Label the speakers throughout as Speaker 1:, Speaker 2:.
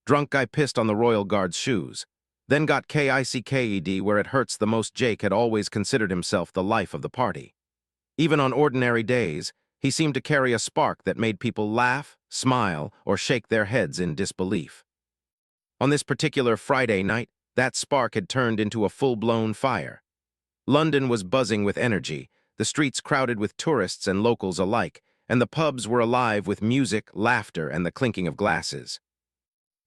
Speaker 1: Drunk guy pissed on the royal guard's shoes. Then got kicked where it hurts the most. Jake had always considered himself the life of the party. Even on ordinary days, he seemed to carry a spark that made people laugh, smile, or shake their heads in disbelief. On this particular Friday night, that spark had turned into a full-blown fire. London was buzzing with energy, the streets crowded with tourists and locals alike, and the pubs were alive with music, laughter, and the clinking of glasses.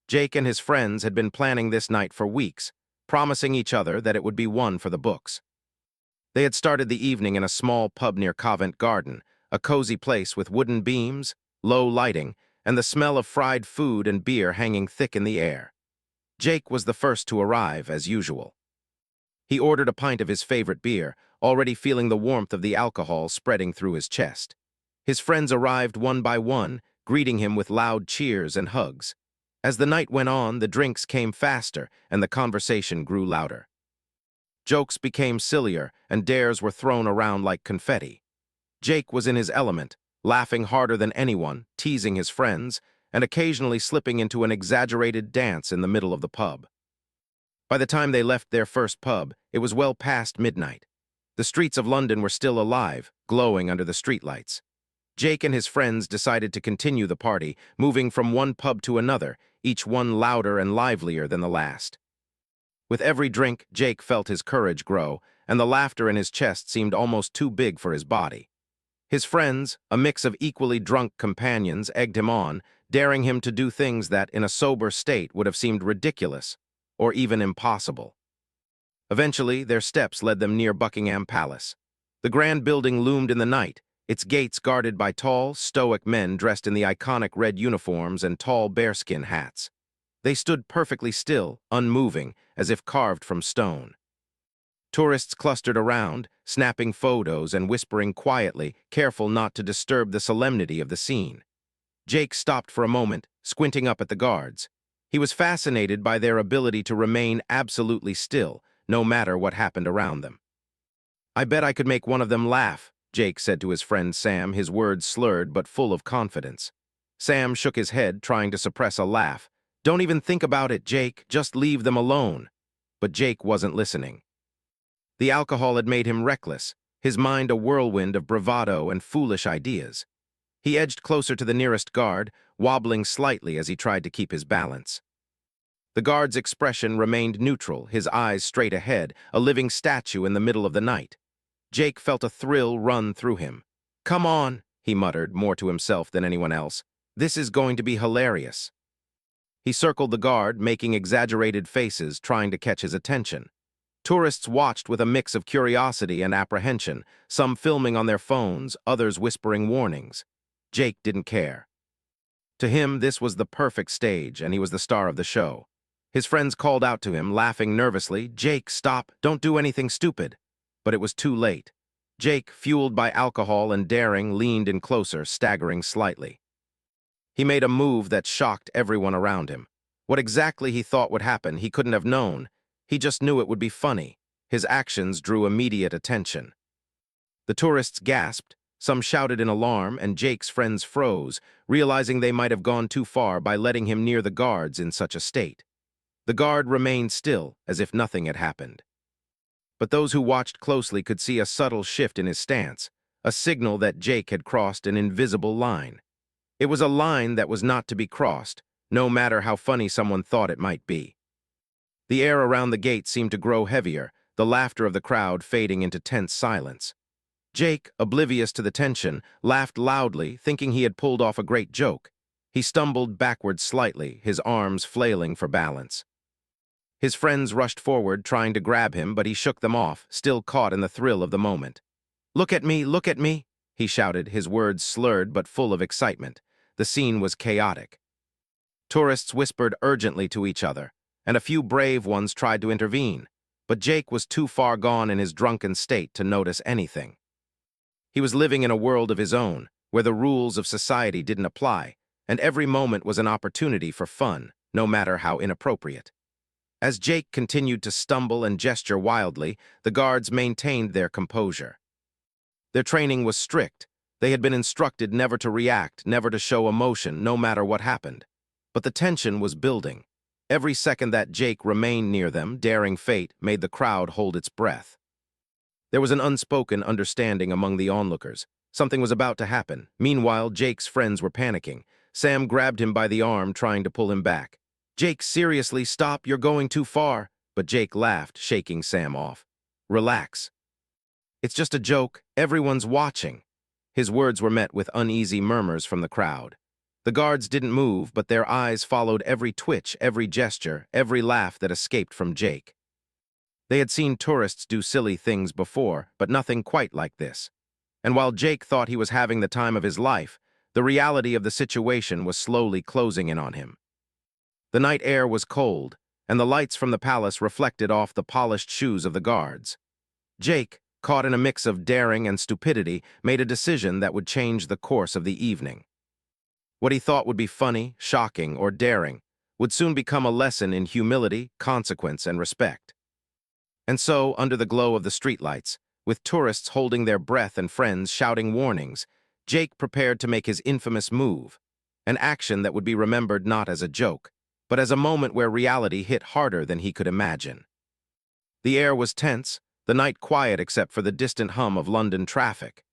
Speaker 1: Jake and his friends had been planning this night for weeks, promising each other that it would be one for the books. They had started the evening in a small pub near Covent Garden, a cozy place with wooden beams, low lighting, and the smell of fried food and beer hanging thick in the air. Jake was the first to arrive, as usual. He ordered a pint of his favorite beer, already feeling the warmth of the alcohol spreading through his chest. His friends arrived one by one, greeting him with loud cheers and hugs. As the night went on, the drinks came faster and the conversation grew louder. Jokes became sillier and dares were thrown around like confetti. Jake was in his element, laughing harder than anyone, teasing his friends, and occasionally slipping into an exaggerated dance in the middle of the pub. By the time they left their first pub, it was well past midnight. The streets of London were still alive, glowing under the streetlights. Jake and his friends decided to continue the party, moving from one pub to another, each one louder and livelier than the last. With every drink, Jake felt his courage grow, and the laughter in his chest seemed almost too big for his body. His friends, a mix of equally drunk companions, egged him on, daring him to do things that, in a sober state, would have seemed ridiculous, or even impossible. Eventually, their steps led them near Buckingham Palace. The grand building loomed in the night, its gates guarded by tall, stoic men dressed in the iconic red uniforms and tall bearskin hats. They stood perfectly still, unmoving, as if carved from stone. Tourists clustered around, snapping photos and whispering quietly, careful not to disturb the solemnity of the scene. Jake stopped for a moment, squinting up at the guards. He was fascinated by their ability to remain absolutely still, no matter what happened around them. "I bet I could make one of them laugh," Jake said to his friend Sam, his words slurred but full of confidence. Sam shook his head, trying to suppress a laugh. "Don't even think about it, Jake. Just leave them alone." But Jake wasn't listening. The alcohol had made him reckless, his mind a whirlwind of bravado and foolish ideas. He edged closer to the nearest guard, wobbling slightly as he tried to keep his balance. The guard's expression remained neutral, his eyes straight ahead, a living statue in the middle of the night. Jake felt a thrill run through him. "Come on," he muttered, more to himself than anyone else. "This is going to be hilarious." He circled the guard, making exaggerated faces, trying to catch his attention. Tourists watched with a mix of curiosity and apprehension, some filming on their phones, others whispering warnings. Jake didn't care. To him, this was the perfect stage, and he was the star of the show. His friends called out to him, laughing nervously, "Jake, stop, don't do anything stupid." But it was too late. Jake, fueled by alcohol and daring, leaned in closer, staggering slightly. He made a move that shocked everyone around him. What exactly he thought would happen, he couldn't have known. He just knew it would be funny. His actions drew immediate attention. The tourists gasped, some shouted in alarm, and Jake's friends froze, realizing they might have gone too far by letting him near the guards in such a state. The guard remained still, as if nothing had happened. But those who watched closely could see a subtle shift in his stance, a signal that Jake had crossed an invisible line. It was a line that was not to be crossed, no matter how funny someone thought it might be. The air around the gate seemed to grow heavier, the laughter of the crowd fading into tense silence. Jake, oblivious to the tension, laughed loudly, thinking he had pulled off a great joke. He stumbled backwards slightly, his arms flailing for balance. His friends rushed forward, trying to grab him, but he shook them off, still caught in the thrill of the moment. Look at me," he shouted, his words slurred but full of excitement. The scene was chaotic. Tourists whispered urgently to each other, and a few brave ones tried to intervene, but Jake was too far gone in his drunken state to notice anything. He was living in a world of his own, where the rules of society didn't apply, and every moment was an opportunity for fun, no matter how inappropriate. As Jake continued to stumble and gesture wildly, the guards maintained their composure. Their training was strict. They had been instructed never to react, never to show emotion, no matter what happened. But the tension was building. Every second that Jake remained near them, daring fate, made the crowd hold its breath. There was an unspoken understanding among the onlookers. Something was about to happen. Meanwhile, Jake's friends were panicking. Sam grabbed him by the arm, trying to pull him back. "Jake, seriously, stop, you're going too far." But Jake laughed, shaking Sam off. "Relax. It's just a joke. Everyone's watching." His words were met with uneasy murmurs from the crowd. The guards didn't move, but their eyes followed every twitch, every gesture, every laugh that escaped from Jake. They had seen tourists do silly things before, but nothing quite like this. And while Jake thought he was having the time of his life, the reality of the situation was slowly closing in on him. The night air was cold, and the lights from the palace reflected off the polished shoes of the guards. Jake, caught in a mix of daring and stupidity, made a decision that would change the course of the evening. What he thought would be funny, shocking, or daring would soon become a lesson in humility, consequence, and respect. And so, under the glow of the streetlights, with tourists holding their breath and friends shouting warnings, Jake prepared to make his infamous move, an action that would be remembered not as a joke, but as a moment where reality hit harder than he could imagine. The air was tense, the night quiet except for the distant hum of London traffic.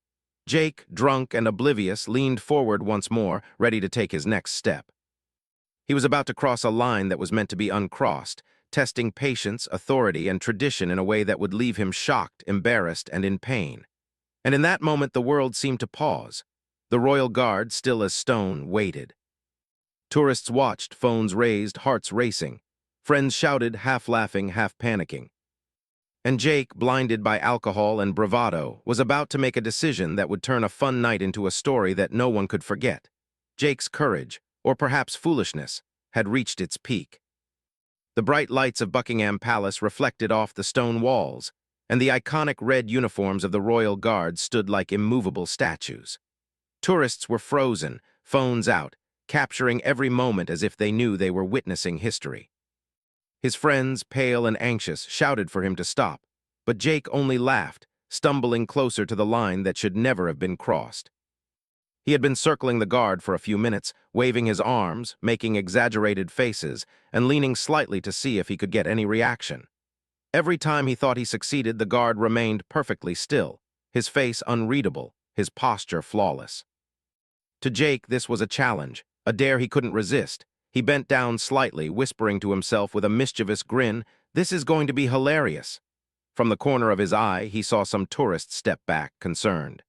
Speaker 1: Jake, drunk and oblivious, leaned forward once more, ready to take his next step. He was about to cross a line that was meant to be uncrossed, testing patience, authority, and tradition in a way that would leave him shocked, embarrassed, and in pain. And in that moment, the world seemed to pause. The royal guard, still as stone, waited. Tourists watched, phones raised, hearts racing. Friends shouted, half laughing, half panicking. And Jake, blinded by alcohol and bravado, was about to make a decision that would turn a fun night into a story that no one could forget. Jake's courage, or perhaps foolishness, had reached its peak. The bright lights of Buckingham Palace reflected off the stone walls, and the iconic red uniforms of the royal guard stood like immovable statues. Tourists were frozen, phones out, capturing every moment as if they knew they were witnessing history. His friends, pale and anxious, shouted for him to stop, but Jake only laughed, stumbling closer to the line that should never have been crossed. He had been circling the guard for a few minutes, waving his arms, making exaggerated faces, and leaning slightly to see if he could get any reaction. Every time he thought he succeeded, the guard remained perfectly still, his face unreadable, his posture flawless. To Jake, this was a challenge, a dare he couldn't resist. He bent down slightly, whispering to himself with a mischievous grin, "This is going to be hilarious." From the corner of his eye, he saw some tourists step back, concerned.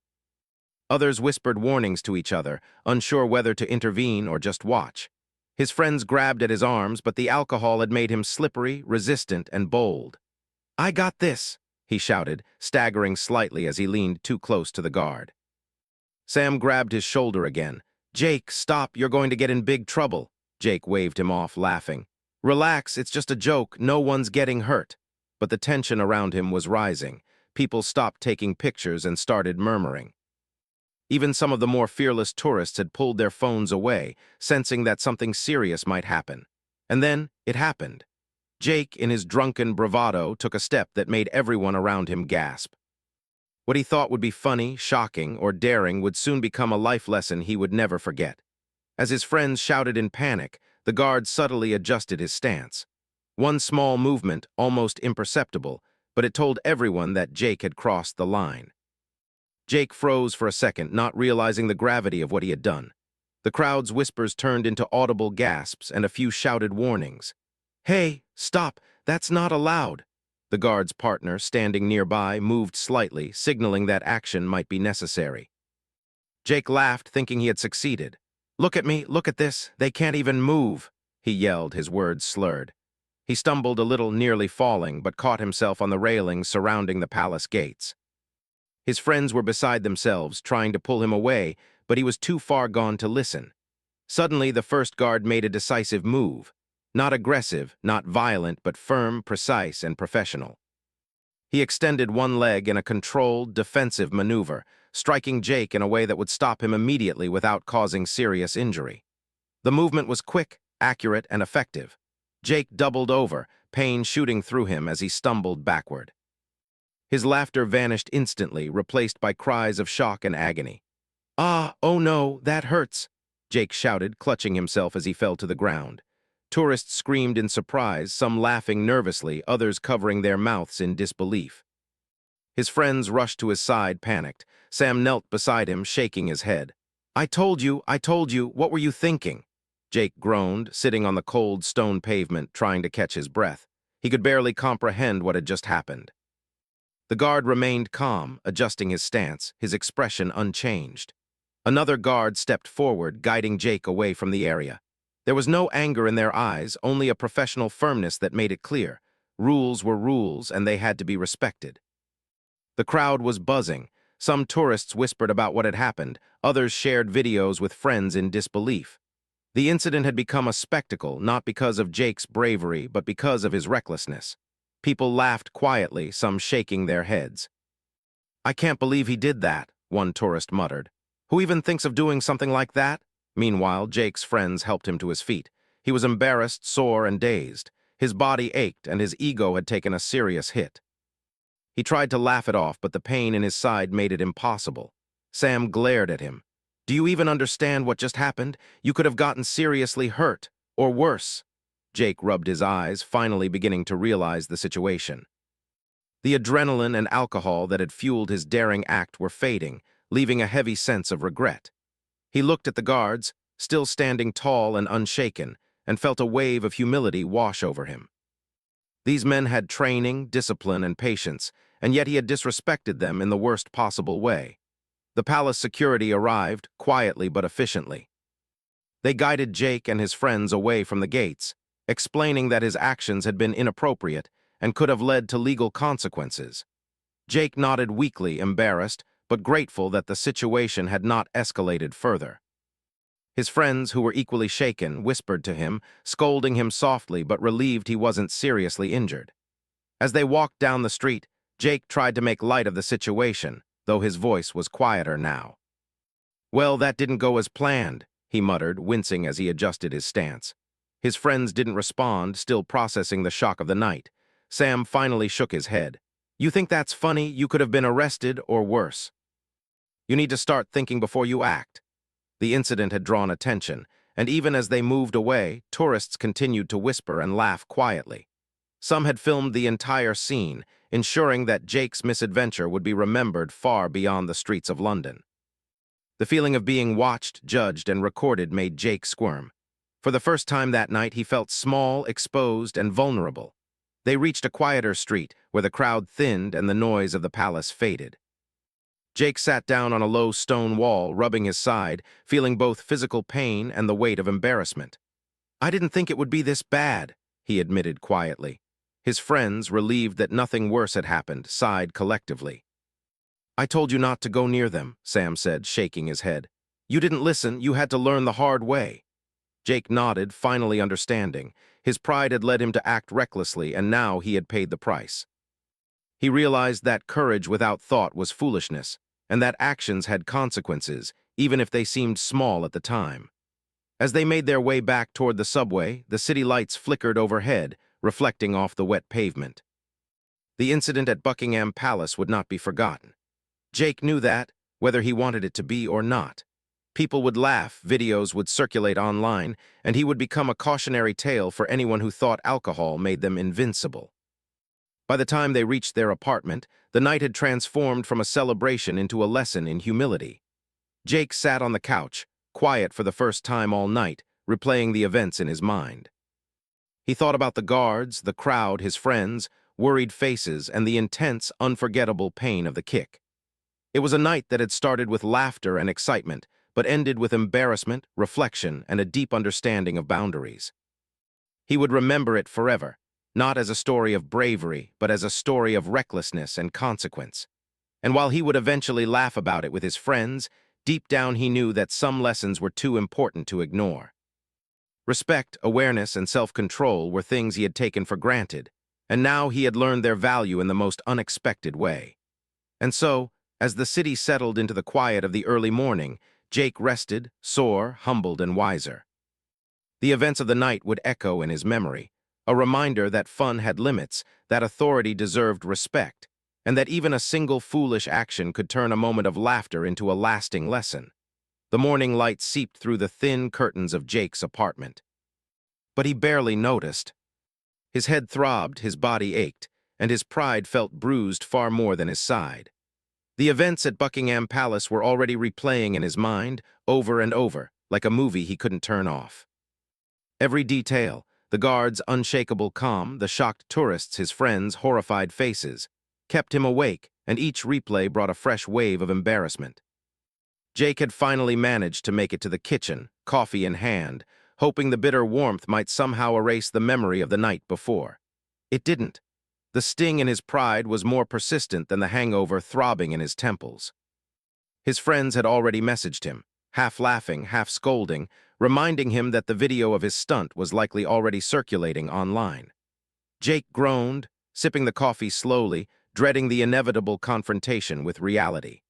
Speaker 1: Others whispered warnings to each other, unsure whether to intervene or just watch. His friends grabbed at his arms, but the alcohol had made him slippery, resistant, and bold. "I got this," he shouted, staggering slightly as he leaned too close to the guard. Sam grabbed his shoulder again. "Jake, stop, you're going to get in big trouble." Jake waved him off, laughing. "Relax, it's just a joke, no one's getting hurt." But the tension around him was rising. People stopped taking pictures and started murmuring. Even some of the more fearless tourists had pulled their phones away, sensing that something serious might happen. And then it happened. Jake, in his drunken bravado, took a step that made everyone around him gasp. What he thought would be funny, shocking, or daring would soon become a life lesson he would never forget. As his friends shouted in panic, the guard subtly adjusted his stance. One small movement, almost imperceptible, but it told everyone that Jake had crossed the line. Jake froze for a second, not realizing the gravity of what he had done. The crowd's whispers turned into audible gasps and a few shouted warnings. "Hey, stop, that's not allowed." The guard's partner, standing nearby, moved slightly, signaling that action might be necessary. Jake laughed, thinking he had succeeded. "Look at me, look at this, they can't even move," he yelled, his words slurred. He stumbled a little, nearly falling, but caught himself on the railings surrounding the palace gates. His friends were beside themselves, trying to pull him away, but he was too far gone to listen. Suddenly, the first guard made a decisive move. Not aggressive, not violent, but firm, precise, and professional. He extended one leg in a controlled, defensive maneuver, striking Jake in a way that would stop him immediately without causing serious injury. The movement was quick, accurate, and effective. Jake doubled over, pain shooting through him as he stumbled backward. His laughter vanished instantly, replaced by cries of shock and agony. "Ah, oh no, that hurts." Jake shouted, clutching himself as he fell to the ground. Tourists screamed in surprise, some laughing nervously, others covering their mouths in disbelief. His friends rushed to his side, panicked. Sam knelt beside him, shaking his head. I told you, what were you thinking? Jake groaned, sitting on the cold stone pavement, trying to catch his breath. He could barely comprehend what had just happened. The guard remained calm, adjusting his stance, his expression unchanged. Another guard stepped forward, guiding Jake away from the area. There was no anger in their eyes, only a professional firmness that made it clear. Rules were rules, and they had to be respected. The crowd was buzzing. Some tourists whispered about what had happened, others shared videos with friends in disbelief. The incident had become a spectacle, not because of Jake's bravery, but because of his recklessness. People laughed quietly, some shaking their heads. I can't believe he did that, one tourist muttered. Who even thinks of doing something like that? Meanwhile, Jake's friends helped him to his feet. He was embarrassed, sore, and dazed. His body ached, and his ego had taken a serious hit. He tried to laugh it off, but the pain in his side made it impossible. Sam glared at him. Do you even understand what just happened? You could have gotten seriously hurt, or worse. Jake rubbed his eyes, finally beginning to realize the situation. The adrenaline and alcohol that had fueled his daring act were fading, leaving a heavy sense of regret. He looked at the guards, still standing tall and unshaken, and felt a wave of humility wash over him. These men had training, discipline, and patience, and yet he had disrespected them in the worst possible way. The palace security arrived, quietly but efficiently. They guided Jake and his friends away from the gates, explaining that his actions had been inappropriate and could have led to legal consequences. Jake nodded weakly, embarrassed, but grateful that the situation had not escalated further. His friends, who were equally shaken, whispered to him, scolding him softly but relieved he wasn't seriously injured. As they walked down the street, Jake tried to make light of the situation, though his voice was quieter now. Well, that didn't go as planned, he muttered, wincing as he adjusted his stance. His friends didn't respond, still processing the shock of the night. Sam finally shook his head. You think that's funny? You could have been arrested or worse. You need to start thinking before you act. The incident had drawn attention, and even as they moved away, tourists continued to whisper and laugh quietly. Some had filmed the entire scene, ensuring that Jake's misadventure would be remembered far beyond the streets of London. The feeling of being watched, judged, and recorded made Jake squirm. For the first time that night, he felt small, exposed, and vulnerable. They reached a quieter street, where the crowd thinned and the noise of the palace faded. Jake sat down on a low stone wall, rubbing his side, feeling both physical pain and the weight of embarrassment. I didn't think it would be this bad, he admitted quietly. His friends, relieved that nothing worse had happened, sighed collectively. I told you not to go near them, Sam said, shaking his head. You didn't listen, you had to learn the hard way. Jake nodded, finally understanding. His pride had led him to act recklessly, and now he had paid the price. He realized that courage without thought was foolishness, and that actions had consequences, even if they seemed small at the time. As they made their way back toward the subway, the city lights flickered overhead, reflecting off the wet pavement. The incident at Buckingham Palace would not be forgotten. Jake knew that, whether he wanted it to be or not. People would laugh, videos would circulate online, and he would become a cautionary tale for anyone who thought alcohol made them invincible. By the time they reached their apartment, the night had transformed from a celebration into a lesson in humility. Jake sat on the couch, quiet for the first time all night, replaying the events in his mind. He thought about the guards, the crowd, his friends, worried faces, and the intense, unforgettable pain of the kick. It was a night that had started with laughter and excitement, but ended with embarrassment, reflection, and a deep understanding of boundaries. He would remember it forever, not as a story of bravery, but as a story of recklessness and consequence. And while he would eventually laugh about it with his friends, deep down he knew that some lessons were too important to ignore. Respect, awareness, and self-control were things he had taken for granted, and now he had learned their value in the most unexpected way. And so, as the city settled into the quiet of the early morning, Jake rested, sore, humbled, and wiser. The events of the night would echo in his memory, a reminder that fun had limits, that authority deserved respect, and that even a single foolish action could turn a moment of laughter into a lasting lesson. The morning light seeped through the thin curtains of Jake's apartment. But he barely noticed. His head throbbed, his body ached, and his pride felt bruised far more than his side. The events at Buckingham Palace were already replaying in his mind, over and over, like a movie he couldn't turn off. Every detail, the guards' unshakable calm, the shocked tourists, his friends' horrified faces, kept him awake, and each replay brought a fresh wave of embarrassment. Jake had finally managed to make it to the kitchen, coffee in hand, hoping the bitter warmth might somehow erase the memory of the night before. It didn't. The sting in his pride was more persistent than the hangover throbbing in his temples. His friends had already messaged him, half laughing, half scolding, reminding him that the video of his stunt was likely already circulating online. Jake groaned, sipping the coffee slowly, dreading the inevitable confrontation with reality.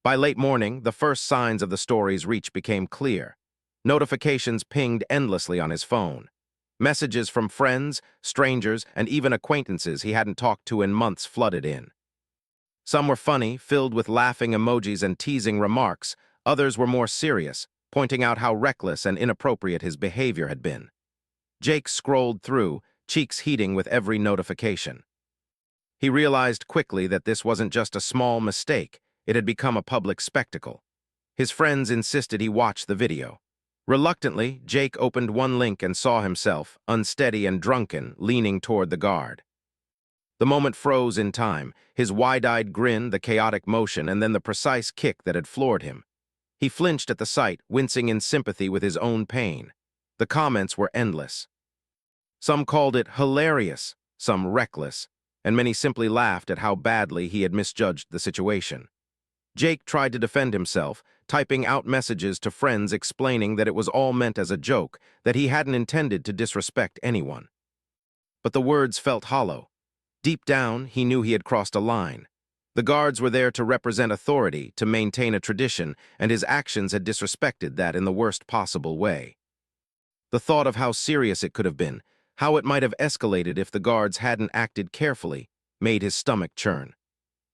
Speaker 1: By late morning, the first signs of the story's reach became clear. Notifications pinged endlessly on his phone. Messages from friends, strangers, and even acquaintances he hadn't talked to in months flooded in. Some were funny, filled with laughing emojis and teasing remarks. Others were more serious, pointing out how reckless and inappropriate his behavior had been. Jake scrolled through, cheeks heating with every notification. He realized quickly that this wasn't just a small mistake, it had become a public spectacle. His friends insisted he watch the video. Reluctantly, Jake opened one link and saw himself, unsteady and drunken, leaning toward the guard. The moment froze in time, his wide-eyed grin, the chaotic motion, and then the precise kick that had floored him. He flinched at the sight, wincing in sympathy with his own pain. The comments were endless. Some called it hilarious, some reckless, and many simply laughed at how badly he had misjudged the situation. Jake tried to defend himself, typing out messages to friends explaining that it was all meant as a joke, that he hadn't intended to disrespect anyone. But the words felt hollow. Deep down, he knew he had crossed a line. The guards were there to represent authority, to maintain a tradition, and his actions had disrespected that in the worst possible way. The thought of how serious it could have been, how it might have escalated if the guards hadn't acted carefully, made his stomach churn.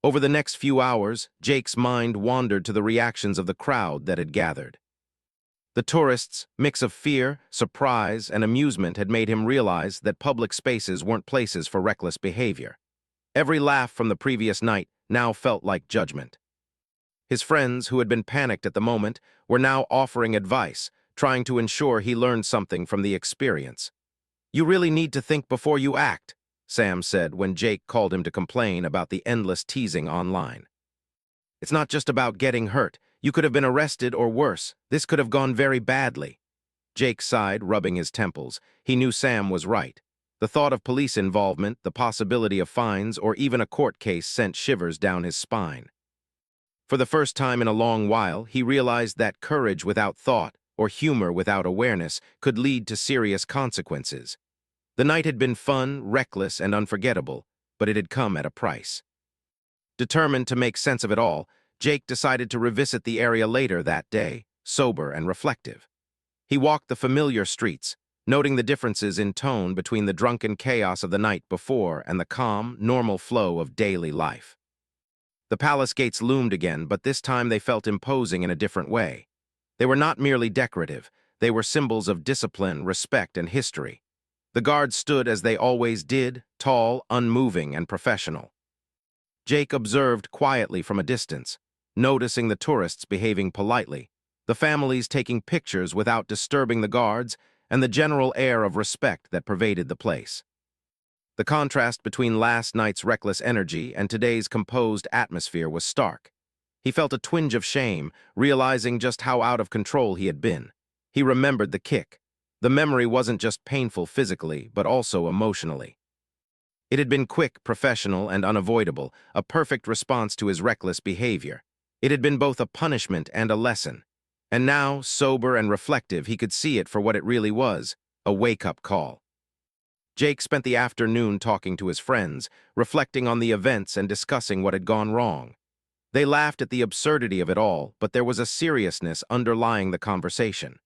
Speaker 1: Over the next few hours, Jake's mind wandered to the reactions of the crowd that had gathered. The tourists' mix of fear, surprise, and amusement had made him realize that public spaces weren't places for reckless behavior. Every laugh from the previous night now felt like judgment. His friends, who had been panicked at the moment, were now offering advice, trying to ensure he learned something from the experience. "You really need to think before you act," Sam said when Jake called him to complain about the endless teasing online. "It's not just about getting hurt. You could have been arrested or worse. This could have gone very badly." Jake sighed, rubbing his temples. He knew Sam was right. The thought of police involvement, the possibility of fines, or even a court case sent shivers down his spine. For the first time in a long while, he realized that courage without thought, or humor without awareness, could lead to serious consequences. The night had been fun, reckless, and unforgettable, but it had come at a price. Determined to make sense of it all, Jake decided to revisit the area later that day, sober and reflective. He walked the familiar streets, noting the differences in tone between the drunken chaos of the night before and the calm, normal flow of daily life. The palace gates loomed again, but this time they felt imposing in a different way. They were not merely decorative, they were symbols of discipline, respect, and history. The guards stood as they always did, tall, unmoving, and professional. Jake observed quietly from a distance, noticing the tourists behaving politely, the families taking pictures without disturbing the guards, and the general air of respect that pervaded the place. The contrast between last night's reckless energy and today's composed atmosphere was stark. He felt a twinge of shame, realizing just how out of control he had been. He remembered the kick. The memory wasn't just painful physically, but also emotionally. It had been quick, professional, and unavoidable, a perfect response to his reckless behavior. It had been both a punishment and a lesson. And now, sober and reflective, he could see it for what it really was, a wake-up call. Jake spent the afternoon talking to his friends, reflecting on the events and discussing what had gone wrong. They laughed at the absurdity of it all, but there was a seriousness underlying the conversation.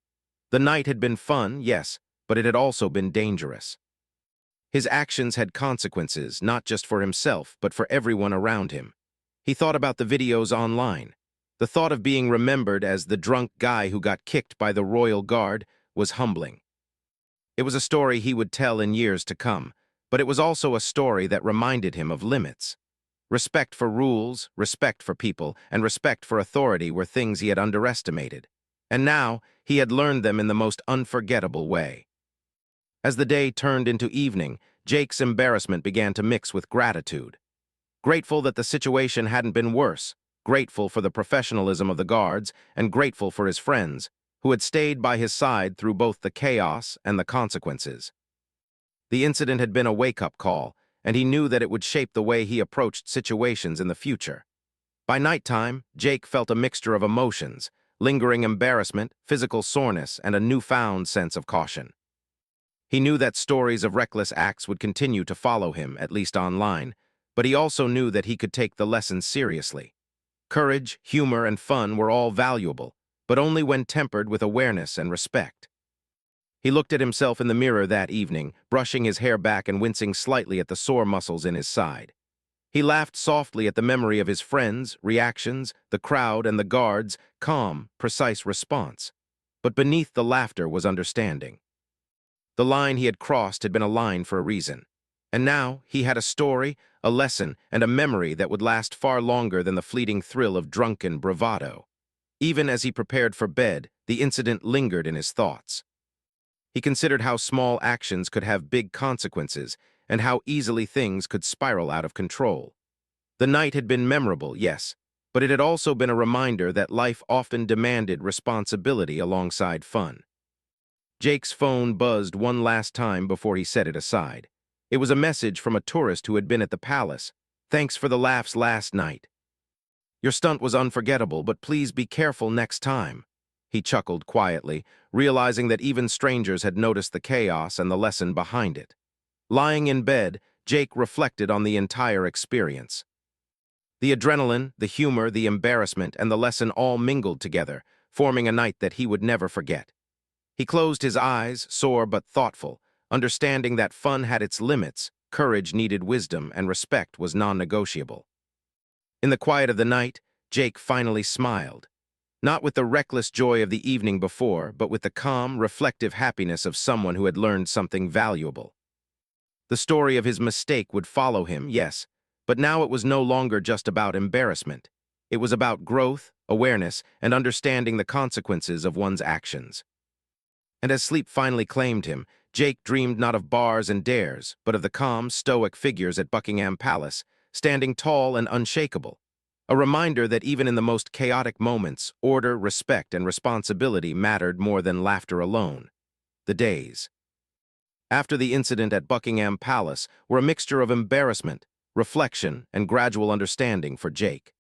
Speaker 1: The night had been fun, yes, but it had also been dangerous. His actions had consequences, not just for himself, but for everyone around him. He thought about the videos online. The thought of being remembered as the drunk guy who got kicked by the royal guard was humbling. It was a story he would tell in years to come, but it was also a story that reminded him of limits. Respect for rules, respect for people, and respect for authority were things he had underestimated. And now, he had learned them in the most unforgettable way. As the day turned into evening, Jake's embarrassment began to mix with gratitude. Grateful that the situation hadn't been worse, grateful for the professionalism of the guards, and grateful for his friends, who had stayed by his side through both the chaos and the consequences. The incident had been a wake-up call, and he knew that it would shape the way he approached situations in the future. By nighttime, Jake felt a mixture of emotions, lingering embarrassment, physical soreness, and a newfound sense of caution. He knew that stories of reckless acts would continue to follow him, at least online, but he also knew that he could take the lessons seriously. Courage, humor, and fun were all valuable, but only when tempered with awareness and respect. He looked at himself in the mirror that evening, brushing his hair back and wincing slightly at the sore muscles in his side. He laughed softly at the memory of his friends, reactions, the crowd, and the guards' calm, precise response. But beneath the laughter was understanding. The line he had crossed had been a line for a reason. And now he had a story, a lesson, and a memory that would last far longer than the fleeting thrill of drunken bravado. Even as he prepared for bed, the incident lingered in his thoughts. He considered how small actions could have big consequences and how easily things could spiral out of control. The night had been memorable, yes, but it had also been a reminder that life often demanded responsibility alongside fun. Jake's phone buzzed one last time before he set it aside. It was a message from a tourist who had been at the palace. "Thanks for the laughs last night. Your stunt was unforgettable, but please be careful next time." He chuckled quietly, realizing that even strangers had noticed the chaos and the lesson behind it. Lying in bed, Jake reflected on the entire experience. The adrenaline, the humor, the embarrassment, and the lesson all mingled together, forming a night that he would never forget. He closed his eyes, sore but thoughtful, understanding that fun had its limits, courage needed wisdom, and respect was non-negotiable. In the quiet of the night, Jake finally smiled. Not with the reckless joy of the evening before, but with the calm, reflective happiness of someone who had learned something valuable. The story of his mistake would follow him, yes, but now it was no longer just about embarrassment. It was about growth, awareness, and understanding the consequences of one's actions. And as sleep finally claimed him, Jake dreamed not of bars and dares, but of the calm, stoic figures at Buckingham Palace, standing tall and unshakable. A reminder that even in the most chaotic moments, order, respect, and responsibility mattered more than laughter alone. The days after the incident at Buckingham Palace were a mixture of embarrassment, reflection, and gradual understanding for Jake.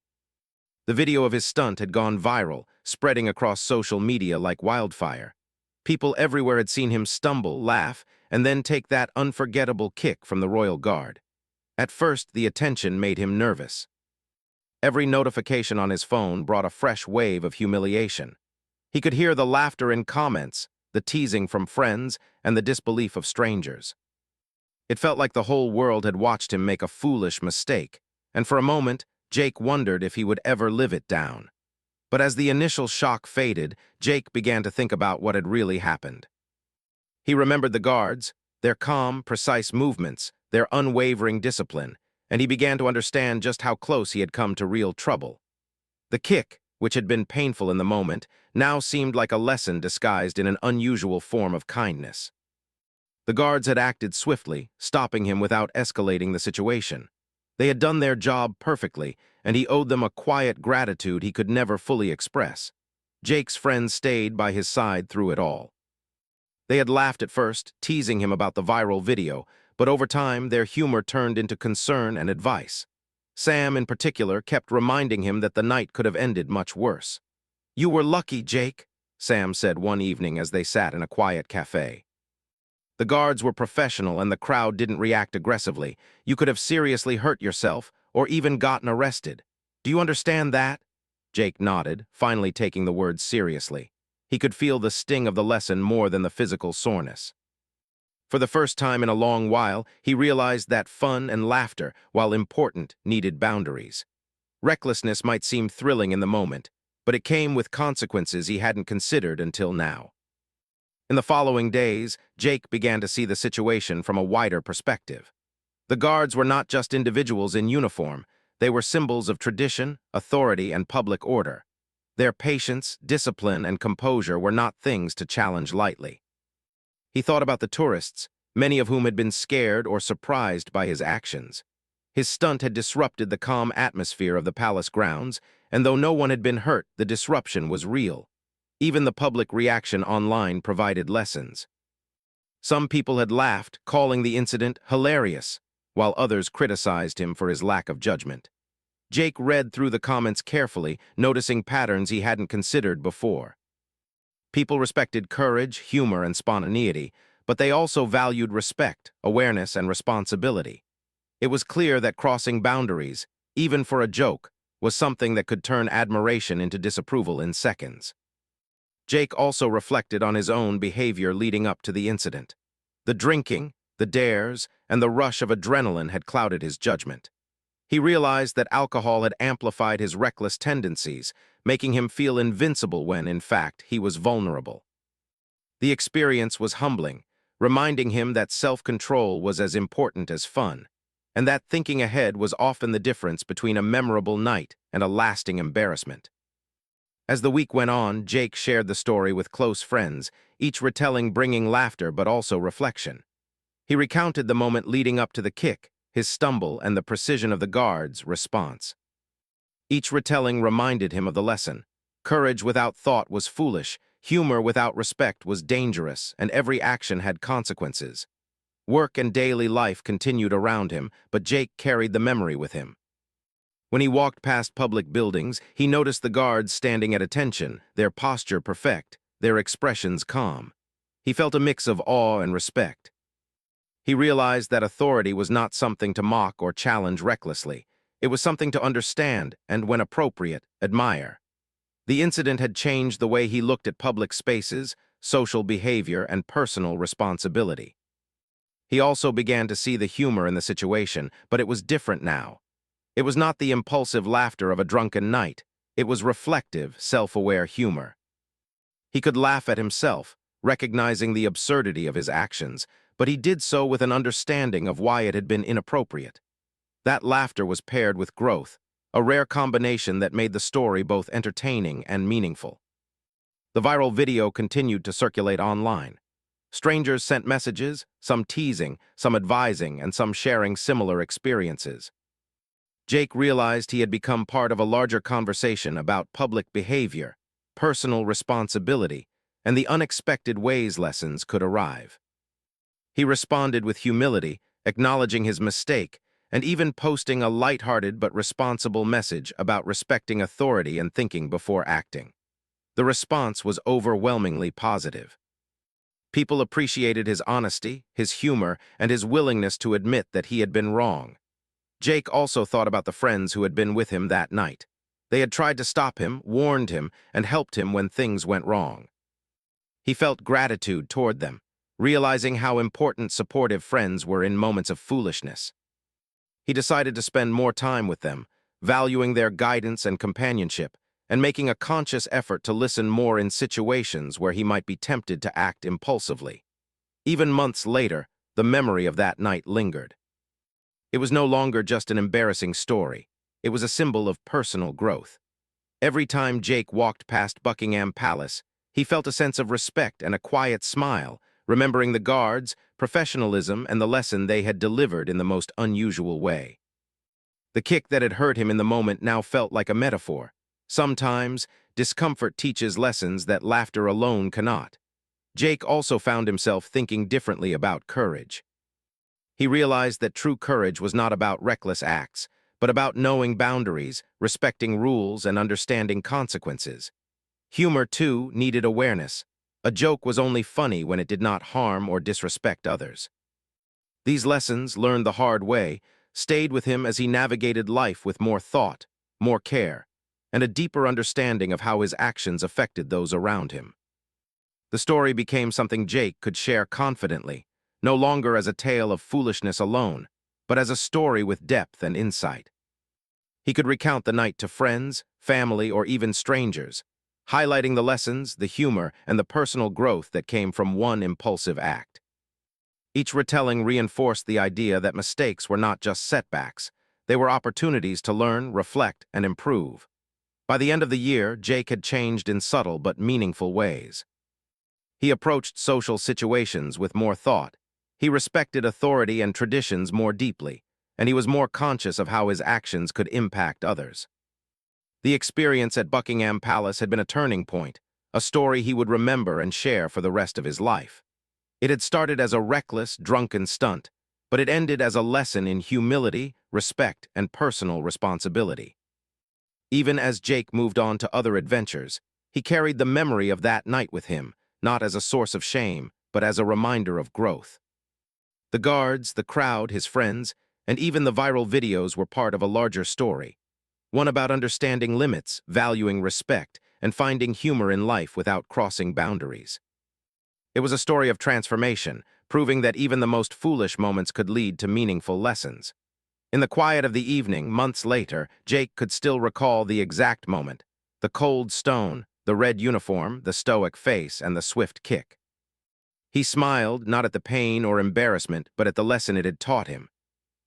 Speaker 1: The video of his stunt had gone viral, spreading across social media like wildfire. People everywhere had seen him stumble, laugh, and then take that unforgettable kick from the royal guard. At first, the attention made him nervous. Every notification on his phone brought a fresh wave of humiliation. He could hear the laughter in comments, the teasing from friends, and the disbelief of strangers. It felt like the whole world had watched him make a foolish mistake, and for a moment, Jake wondered if he would ever live it down. But as the initial shock faded, Jake began to think about what had really happened. He remembered the guards, their calm, precise movements, their unwavering discipline, and he began to understand just how close he had come to real trouble. The kick, which had been painful in the moment, now seemed like a lesson disguised in an unusual form of kindness. The guards had acted swiftly, stopping him without escalating the situation. They had done their job perfectly, and he owed them a quiet gratitude he could never fully express. Jake's friends stayed by his side through it all. They had laughed at first, teasing him about the viral video, but over time their humor turned into concern and advice. Sam, in particular, kept reminding him that the night could have ended much worse. "You were lucky, Jake," Sam said one evening as they sat in a quiet cafe. The guards were professional and the crowd didn't react aggressively. You could have seriously hurt yourself or even gotten arrested. Do you understand that? Jake nodded, finally taking the words seriously. He could feel the sting of the lesson more than the physical soreness. For the first time in a long while, he realized that fun and laughter, while important, needed boundaries. Recklessness might seem thrilling in the moment, but it came with consequences he hadn't considered until now. In the following days, Jake began to see the situation from a wider perspective. The guards were not just individuals in uniform, they were symbols of tradition, authority, and public order. Their patience, discipline, and composure were not things to challenge lightly. He thought about the tourists, many of whom had been scared or surprised by his actions. His stunt had disrupted the calm atmosphere of the palace grounds, and though no one had been hurt, the disruption was real. Even the public reaction online provided lessons. Some people had laughed, calling the incident hilarious, while others criticized him for his lack of judgment. Jake read through the comments carefully, noticing patterns he hadn't considered before. People respected courage, humor, and spontaneity, but they also valued respect, awareness, and responsibility. It was clear that crossing boundaries, even for a joke, was something that could turn admiration into disapproval in seconds. Jake also reflected on his own behavior leading up to the incident. The drinking, the dares, and the rush of adrenaline had clouded his judgment. He realized that alcohol had amplified his reckless tendencies, making him feel invincible when, in fact, he was vulnerable. The experience was humbling, reminding him that self-control was as important as fun, and that thinking ahead was often the difference between a memorable night and a lasting embarrassment. As the week went on, Jake shared the story with close friends, each retelling bringing laughter but also reflection. He recounted the moment leading up to the kick, his stumble, and the precision of the guard's response. Each retelling reminded him of the lesson. Courage without thought was foolish, humor without respect was dangerous, and every action had consequences. Work and daily life continued around him, but Jake carried the memory with him. When he walked past public buildings, he noticed the guards standing at attention, their posture perfect, their expressions calm. He felt a mix of awe and respect. He realized that authority was not something to mock or challenge recklessly. It was something to understand and, when appropriate, admire. The incident had changed the way he looked at public spaces, social behavior, and personal responsibility. He also began to see the humor in the situation, but it was different now. It was not the impulsive laughter of a drunken night. It was reflective, self-aware humor. He could laugh at himself, recognizing the absurdity of his actions, but he did so with an understanding of why it had been inappropriate. That laughter was paired with growth, a rare combination that made the story both entertaining and meaningful. The viral video continued to circulate online. Strangers sent messages, some teasing, some advising, and some sharing similar experiences. Jake realized he had become part of a larger conversation about public behavior, personal responsibility, and the unexpected ways lessons could arrive. He responded with humility, acknowledging his mistake, and even posting a lighthearted but responsible message about respecting authority and thinking before acting. The response was overwhelmingly positive. People appreciated his honesty, his humor, and his willingness to admit that he had been wrong. Jake also thought about the friends who had been with him that night. They had tried to stop him, warned him, and helped him when things went wrong. He felt gratitude toward them, realizing how important supportive friends were in moments of foolishness. He decided to spend more time with them, valuing their guidance and companionship, and making a conscious effort to listen more in situations where he might be tempted to act impulsively. Even months later, the memory of that night lingered. It was no longer just an embarrassing story. It was a symbol of personal growth. Every time Jake walked past Buckingham Palace, he felt a sense of respect and a quiet smile, remembering the guards, professionalism, and the lesson they had delivered in the most unusual way. The kick that had hurt him in the moment now felt like a metaphor. Sometimes, discomfort teaches lessons that laughter alone cannot. Jake also found himself thinking differently about courage. He realized that true courage was not about reckless acts, but about knowing boundaries, respecting rules, and understanding consequences. Humor, too, needed awareness. A joke was only funny when it did not harm or disrespect others. These lessons, learned the hard way, stayed with him as he navigated life with more thought, more care, and a deeper understanding of how his actions affected those around him. The story became something Jake could share confidently, no longer as a tale of foolishness alone, but as a story with depth and insight. He could recount the night to friends, family, or even strangers, highlighting the lessons, the humor, and the personal growth that came from one impulsive act. Each retelling reinforced the idea that mistakes were not just setbacks. They were opportunities to learn, reflect, and improve. By the end of the year, Jake had changed in subtle but meaningful ways. He approached social situations with more thought. He respected authority and traditions more deeply, and he was more conscious of how his actions could impact others. The experience at Buckingham Palace had been a turning point, a story he would remember and share for the rest of his life. It had started as a reckless, drunken stunt, but it ended as a lesson in humility, respect, and personal responsibility. Even as Jake moved on to other adventures, he carried the memory of that night with him, not as a source of shame, but as a reminder of growth. The guards, the crowd, his friends, and even the viral videos were part of a larger story, one about understanding limits, valuing respect, and finding humor in life without crossing boundaries. It was a story of transformation, proving that even the most foolish moments could lead to meaningful lessons. In the quiet of the evening, months later, Jake could still recall the exact moment: the cold stone, the red uniform, the stoic face, and the swift kick. He smiled, not at the pain or embarrassment, but at the lesson it had taught him.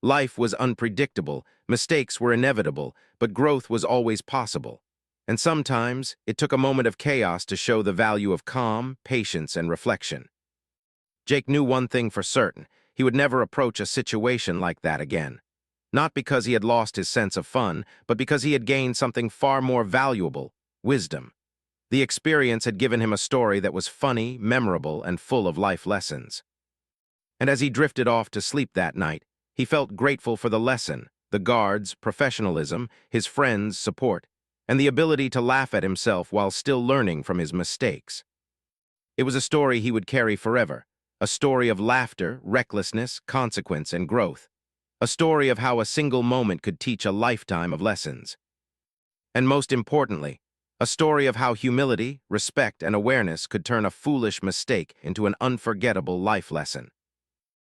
Speaker 1: Life was unpredictable, mistakes were inevitable, but growth was always possible. And sometimes, it took a moment of chaos to show the value of calm, patience, and reflection. Jake knew one thing for certain: he would never approach a situation like that again. Not because he had lost his sense of fun, but because he had gained something far more valuable: wisdom. The experience had given him a story that was funny, memorable, and full of life lessons. And as he drifted off to sleep that night, he felt grateful for the lesson, the guards' professionalism, his friends' support, and the ability to laugh at himself while still learning from his mistakes. It was a story he would carry forever, a story of laughter, recklessness, consequence, and growth, a story of how a single moment could teach a lifetime of lessons. And most importantly, a story of how humility, respect, and awareness could turn a foolish mistake into an unforgettable life lesson.